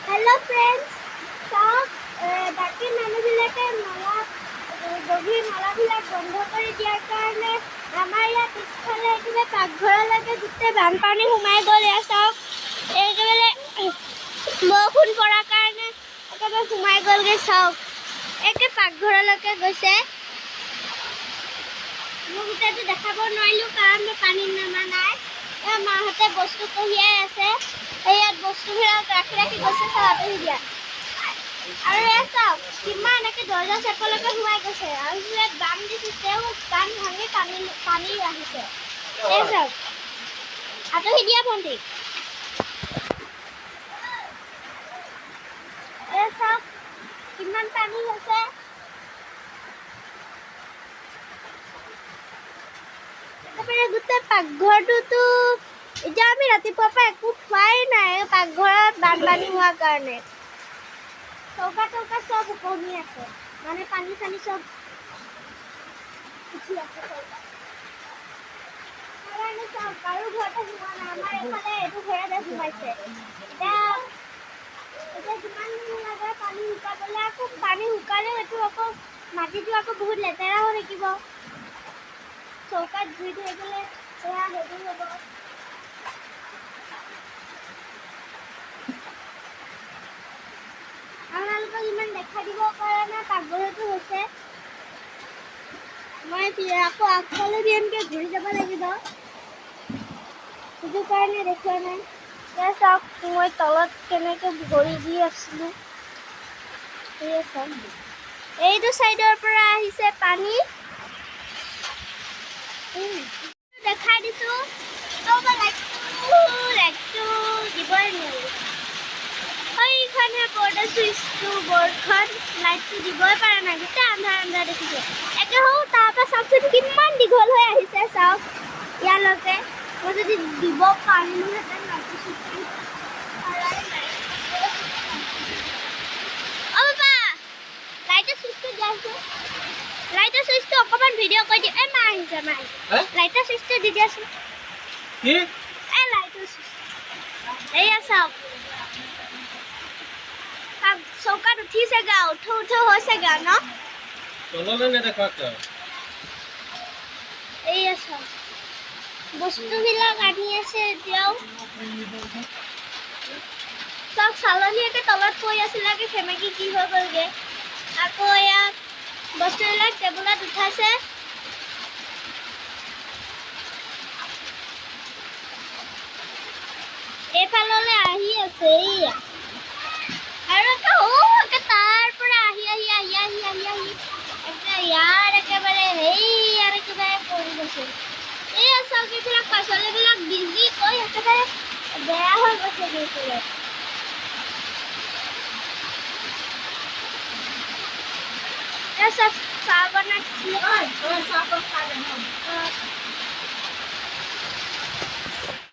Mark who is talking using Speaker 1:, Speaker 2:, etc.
Speaker 1: Hello friends, सब बाकी মানুহবিলাকে গভীৰ নলাবিলাক বন্ধ কৰি দিয়াৰ কাৰণে আমাৰ ইয়াত পিছফালে একেবাৰে পাকঘৰলৈকে গোটেই বানপানী সোমাই গ'ল। এয়া চাওক, একেবাৰে বৰষুণ পৰাৰ কাৰণে একেবাৰে সোমাই গ'লগৈ। চাওক, একে পাকঘৰলৈকে গৈছে। মই গোটেইটো দেখাব নোৱাৰিলোঁ কাৰণ মই পানীত নমা নাই। মাহঁতে বস্তু কঢ়িয়াই আছে। ইয়াত বস্তুবিলাক ৰাখি ৰাখি গৈছে। চাওক, আঁতৰি দিয়া। আৰু এয়া চাওক, কিমান এনেকৈ দৰ্জা চেপলৈকে সোমাই গৈছে। আৰু ইয়াত বান্ধ দিছে, তেওঁ বান্ধ ভাঙি পানী আহিছে। এয়া চাওক, আঁতৰি দিয়া ভণ্টি। এয়া চাওক, কিমান পানী হৈছে। একেবাৰে গোটেই পাকঘৰটোতো এতিয়া আমি ৰাতিপুৱাৰ পৰা একো খোৱাই নাই, পাকঘৰত বানপানী হোৱাৰ কাৰণে। চৌকা চৌকা চব উপঙি আছে, মানে পানী চানী চব উঠি আছে। সেইকাৰণে চব কাৰো ঘৰতে সোমোৱা নাই। আমাৰ এইফালে এইটো ঘৰতে সোমাইছে। এতিয়া যিমান দিন লাগে পানী শুকাবলৈ, আকৌ পানী শুকালেও এইটো আকৌ মাটিটো আকৌ বহুত লেতেৰা হৈ থাকিব। চৌকাত ধুই থাকিলে সেয়া হেৰি হ'ব। আপোনালোকক ইমান দেখা দিব পৰা নাই, পাকঘৰতো হৈছে। মই আকৌ আগফালে দি এনেকৈ ঘূৰি যাব লাগিব, সেইটো কাৰণে দেখুওৱা নাই। এয়া চাওক, মই তলত কেনেকৈ ভৰি দি আছিলোঁ। এয়া চাওক, এইটো চাইডৰ পৰা আহিছে পানী। দেখাই দিছোঁ, লাইটটো দিবই নোৱাৰি। সেইখনহে বৰ্ডৰ চুইচটো, বৰ্ডখন লাইটটো দিবই পৰা নাই। গোটেই আন্ধাৰ আন্ধাৰ দেখিছে। একে হওঁ তাৰপৰা চাওকচোন কিমান দীঘল হৈ আহিছে। চাওক, ইয়ালৈকে মই যদি দিব পাৰিলোহেঁতেন লাইটটো চুইচটো। অ' বাবা, লাইটৰ চুইচটো দিয়াচোন। লাইটৰ চুইচটো অকণমান ভিডিঅ' কৰি দিওঁ। মা আহিছে, মা আহিছে। লাইটৰ চুইচটো দি দিয়াচোন। লাইটৰ চুইচ এয়া চাওক, চৌকাত উঠিছেগা, উঠো হৈছেগা ন। এয়া চাওক, বস্তুবিলাক আনি আছে এতিয়াও। চাওক, চালনী একে তলত পৰি আছিলে, সেমেকি কি হৈ গ'লগৈ। আকৌ ইয়াত বস্তুবিলাক টেবুলত উঠাইছে। এইফাললৈ আহি আছে। এইয়া আৰু তাৰ পৰা আহি ইয়াৰ একেবাৰে ইয়াৰ একেবাৰে পৰি গৈছে। এয়া চাওক, এইবিলাক পাচলিবিলাক ভিজি গৈ একেবাৰে বেয়া হৈ গৈছে। গৈছিলে চাহ বনাইছিলে।